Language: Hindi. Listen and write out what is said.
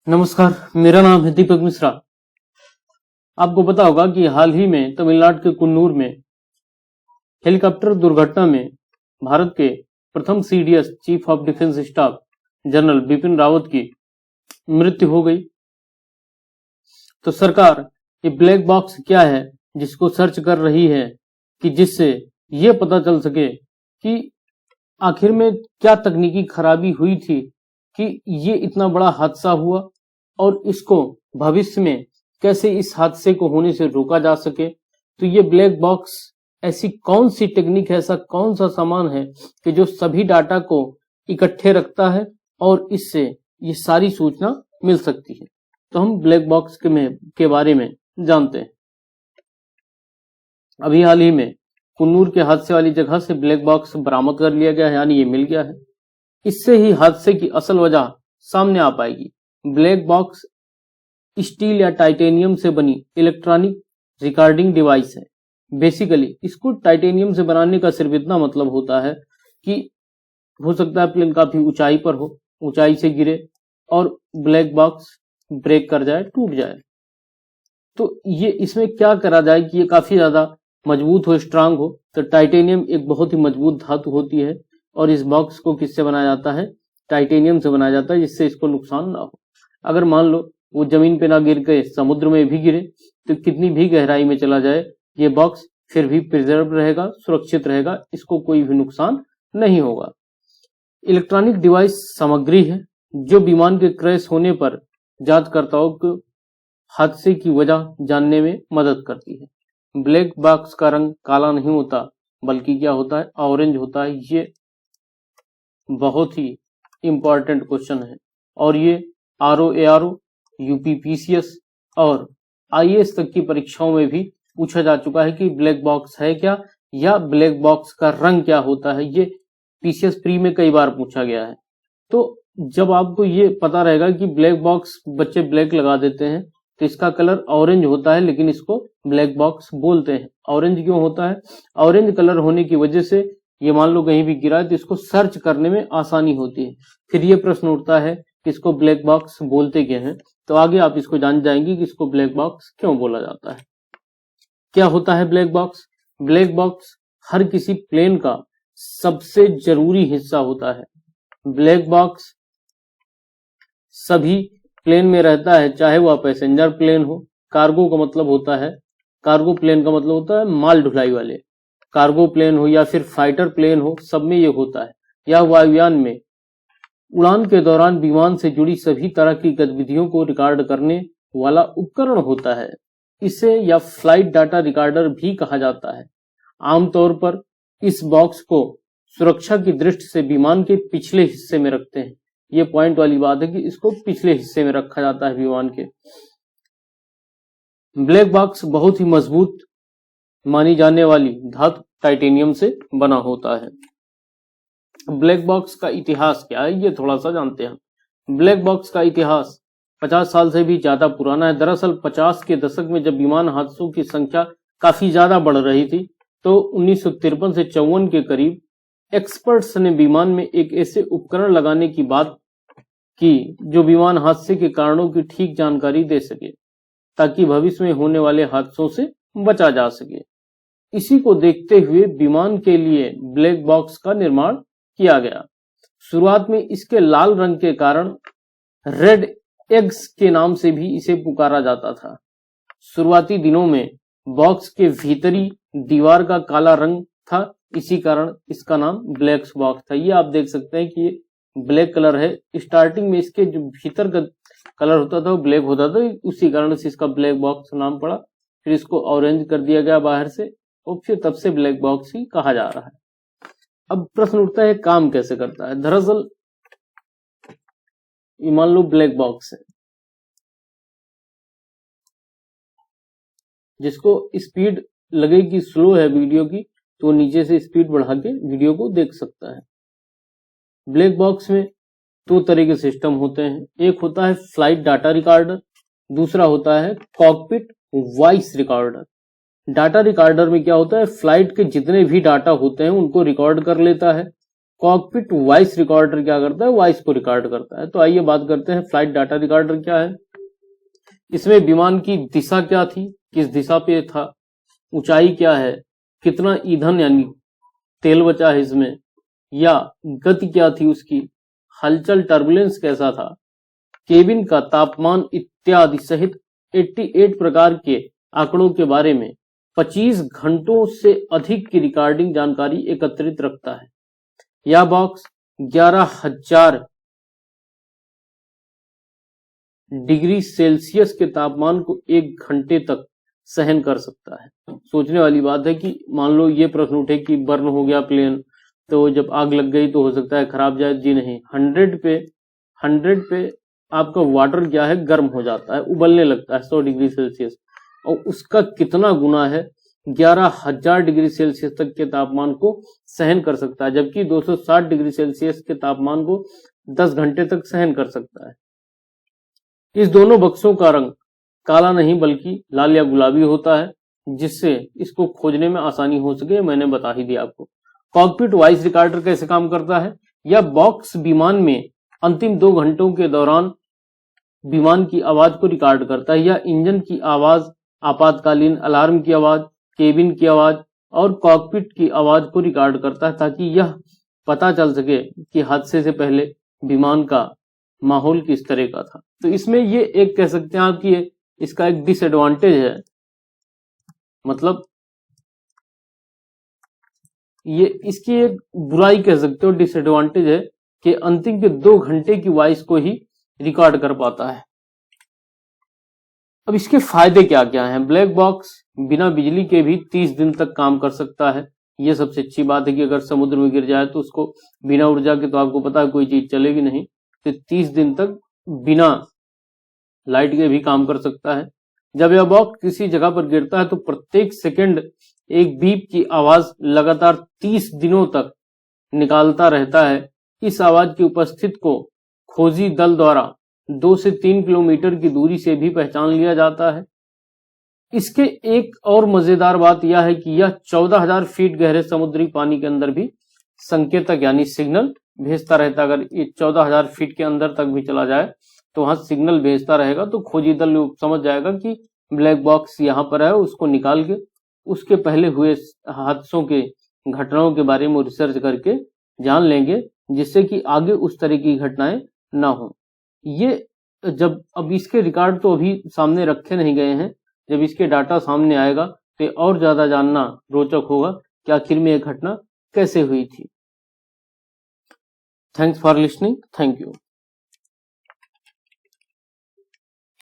नमस्कार, मेरा नाम है दीपक मिश्रा। आपको पता होगा कि हाल ही में तमिलनाडु के कुन्नूर में हेलीकॉप्टर दुर्घटना में भारत के प्रथम CDS chief of defence staff general Bipin Rawat की मृत्यु हो गई। तो सरकार ये ब्लैक बॉक्स क्या है जिसको सर्च कर रही है कि जिससे ये पता चल सके कि आखिर में क्या तकनीकी खराबी हुई थी कि ये इतना बड़ा हादसा हुआ और इसको भविष्य में कैसे इस हादसे को होने से रोका जा सके। तो ये ब्लैक बॉक्स ऐसी कौन सी टेक्निक है, ऐसा कौन सा सामान है कि जो सभी डाटा को इकट्ठे रखता है और इससे ये सारी सूचना मिल सकती है। तो हम ब्लैक बॉक्स के बारे में जानते हैं। अभी हाल ही में कुन्नूर के हादसे वाली जगह से ब्लैक बॉक्स बरामद कर लिया गया है, यानी ये मिल गया है। इससे ही हादसे की असल वजह सामने आ पाएगी। ब्लैक बॉक्स स्टील या टाइटेनियम से बनी इलेक्ट्रॉनिक रिकॉर्डिंग डिवाइस है। बेसिकली इसको टाइटेनियम से बनाने का सिर्फ इतना मतलब होता है कि हो सकता है प्लेन काफी ऊंचाई पर हो, ऊंचाई से गिरे और ब्लैक बॉक्स ब्रेक कर जाए, टूट जाए। तो ये इसमें क्या करा जाए कि ये काफी ज्यादा मजबूत हो, स्ट्रांग हो। तो टाइटेनियम एक बहुत ही मजबूत धातु होती है और इस बॉक्स को किससे बनाया जाता है? टाइटेनियम से बनाया जाता है, जिससे इसको नुकसान ना हो। अगर मान लो वो जमीन पे ना गिर के समुद्र में भी गिरे तो कितनी भी गहराई में चला जाए ये बॉक्स फिर भी प्रिजर्व रहेगा, सुरक्षित रहेगा, इसको कोई भी नुकसान नहीं होगा। इलेक्ट्रॉनिक डिवाइस सामग्री है जो विमान के क्रैश होने पर जांचकर्ताओं को हादसे की वजह जानने में मदद करती है। ब्लैक बॉक्स का रंग काला नहीं होता बल्कि क्या होता है? ऑरेंज होता है। ये बहुत ही इंपॉर्टेंट क्वेश्चन है और ये RO, ARO, UPPCS और IAS तक की परीक्षाओं में भी पूछा जा चुका है कि ब्लैक बॉक्स है क्या या ब्लैक बॉक्स का रंग क्या होता है। ये PCS प्री में कई बार पूछा गया है। तो जब आपको ये पता रहेगा कि ब्लैक बॉक्स बच्चे ब्लैक लगा देते हैं तो इसका कलर ऑरेंज होता है, लेकिन इसको ब्लैक बॉक्स बोलते हैं। ऑरेंज क्यों होता है? ऑरेंज कलर होने की वजह से ये मान लो कहीं भी गिरा है तो इसको सर्च करने में आसानी होती है। फिर ये प्रश्न उठता है कि इसको ब्लैक बॉक्स बोलते क्या हैं। तो आगे आप इसको जान जाएंगे कि इसको ब्लैक बॉक्स क्यों बोला जाता है। क्या होता है ब्लैक बॉक्स? ब्लैक बॉक्स हर किसी प्लेन का सबसे जरूरी हिस्सा होता है। ब्लैक बॉक्स सभी प्लेन में रहता है, चाहे वह पैसेंजर प्लेन हो। कार्गो का मतलब होता है, कार्गो प्लेन का मतलब होता है माल ढुलाई वाले। कार्गो प्लेन हो या फिर फाइटर प्लेन हो, सब में ये होता है। या वायुयान में उड़ान के दौरान विमान से जुड़ी सभी तरह की गतिविधियों को रिकॉर्ड करने वाला उपकरण होता है। इसे या फ्लाइट डाटा रिकॉर्डर भी कहा जाता है। आमतौर पर इस बॉक्स को सुरक्षा की दृष्टि से विमान के पिछले हिस्से में रखते हैं। ये पॉइंट वाली बात है कि इसको पिछले हिस्से में रखा जाता है विमान के। ब्लैक बॉक्स बहुत ही मजबूत मानी जाने वाली धातु टाइटेनियम से बना होता है। ब्लैक बॉक्स का इतिहास क्या है, ये थोड़ा सा जानते हैं। ब्लैक बॉक्स का इतिहास 50 साल से भी ज्यादा पुराना है। दरअसल 50 के दशक में जब विमान हादसों की संख्या काफी ज्यादा बढ़ रही थी तो 1953 से 54 के करीब एक्सपर्ट्स ने विमान में एक ऐसे उपकरण लगाने की बात की जो विमान हादसे के कारणों की ठीक जानकारी दे सके ताकि भविष्य में होने वाले हादसों से बचा जा सके। इसी को देखते हुए विमान के लिए ब्लैक बॉक्स का निर्माण किया गया। शुरुआत में इसके लाल रंग के कारण रेड एग्स के नाम से भी इसे पुकारा जाता था। शुरुआती दिनों में बॉक्स के भीतरी दीवार का काला रंग था, इसी कारण इसका नाम ब्लैक बॉक्स था। ये आप देख सकते हैं कि ये ब्लैक कलर है। स्टार्टिंग में इसके जो भीतर का कलर होता था वो ब्लैक होता था, उसी कारण से इसका ब्लैक बॉक्स नाम पड़ा। फिर इसको ऑरेंज कर दिया गया बाहर से और फिर तब से ब्लैक बॉक्स ही कहा जा रहा है। अब प्रश्न उठता है काम कैसे करता है। दरअसल ये मान लो ब्लैक बॉक्स है जिसको स्पीड लगेगी स्लो है वीडियो की तो नीचे से स्पीड बढ़ा के वीडियो को देख सकता है। ब्लैक बॉक्स में दो तरह के सिस्टम होते हैं। एक होता है फ्लाइट डाटा रिकॉर्डर, दूसरा होता है cockpit voice recorder. Data recorder में क्या होता है? फ्लाइट के जितने भी डाटा होते हैं उनको रिकॉर्ड कर लेता है। कॉकपिट वॉइस रिकॉर्डर क्या करता है, वॉइस को रिकॉर्ड करता है। तो आइए बात करते हैं फ्लाइट डाटा रिकॉर्डर क्या है। इसमें विमान की दिशा क्या थी, किस दिशा पे था, ऊंचाई क्या है, कितना ईंधन यानी तेल बचा है इसमें, या गति क्या थी उसकी, हलचल टर्बुलेंस कैसा था, केबिन का तापमान इत्यादि सहित 88 प्रकार के आंकड़ों के बारे में 25 घंटों से अधिक की रिकॉर्डिंग जानकारी एकत्रित रखता है। यह बॉक्स 11,000 डिग्री सेल्सियस के तापमान को 1 घंटे तक सहन कर सकता है। सोचने वाली बात है कि मान लो ये प्रश्न उठे कि बर्न हो गया प्लेन, तो जब आग लग गई तो हो सकता है खराब जाए। जी नहीं, 100 पे आपका वाटर क्या है, गर्म हो जाता है, उबलने लगता है 100 डिग्री सेल्सियस, और उसका कितना गुना है, 11,000 डिग्री सेल्सियस तक के तापमान को सहन कर सकता है, जबकि 260 डिग्री सेल्सियस के तापमान को 10 घंटे तक सहन कर सकता है। इस दोनों बक्सों का रंग काला नहीं बल्कि लाल या गुलाबी होता है, जिससे इसको खोजने में आसानी हो सके, मैंने बता ही दिया आपको। कॉकपिट वॉइस रिकॉर्डर कैसे काम करता है। यह बॉक्स विमान में अंतिम 2 घंटों के दौरान विमान की आवाज को रिकॉर्ड करता है। यह इंजन की आवाज, आपातकालीन अलार्म की आवाज, केबिन की आवाज और कॉकपिट की आवाज को रिकॉर्ड करता है, ताकि यह पता चल सके कि हादसे से पहले विमान का माहौल किस तरह का था। तो इसमें ये एक कह सकते हैं आप कि इसका एक डिसएडवांटेज है, मतलब ये इसकी एक बुराई कह सकते हो, डिसएडवांटेज है कि अंतिम के 2 घंटे की वॉइस को ही रिकॉर्ड कर पाता है। अब इसके फायदे क्या क्या हैं। ब्लैक बॉक्स बिना बिजली के भी 30 दिन तक काम कर सकता है। ये सबसे अच्छी बात है कि अगर समुद्र में गिर जाए तो उसको बिना ऊर्जा के, तो आपको पता है कोई चीज चलेगी नहीं, तो 30 दिन तक बिना लाइट के भी काम कर सकता है। जब यह बॉक्स किसी जगह पर गिरता है तो प्रत्येक सेकंड एक बीप की आवाज लगातार 30 दिनों तक निकालता रहता है। इस आवाज की उपस्थिति को खोजी दल द्वारा 2 से 3 किलोमीटर की दूरी से भी पहचान लिया जाता है। इसके एक और मजेदार बात यह है कि यह 14,000 फीट गहरे समुद्री पानी के अंदर भी संकेतक यानी सिग्नल भेजता रहता है। अगर ये 14,000 फीट के अंदर तक भी चला जाए तो वहां सिग्नल भेजता रहेगा, तो खोजी दल समझ जाएगा कि ब्लैक बॉक्स यहाँ पर है, उसको निकाल के उसके पहले हुए हादसों के घटनाओं के बारे में रिसर्च करके जान लेंगे, जिससे कि आगे उस तरह की घटनाएं ना हो। ये जब अब इसके रिकॉर्ड तो अभी सामने रखे नहीं गए हैं, जब इसके डाटा सामने आएगा तो और ज्यादा जानना रोचक होगा कि आखिर में यह घटना कैसे हुई थी। Thanks for listening, thank you.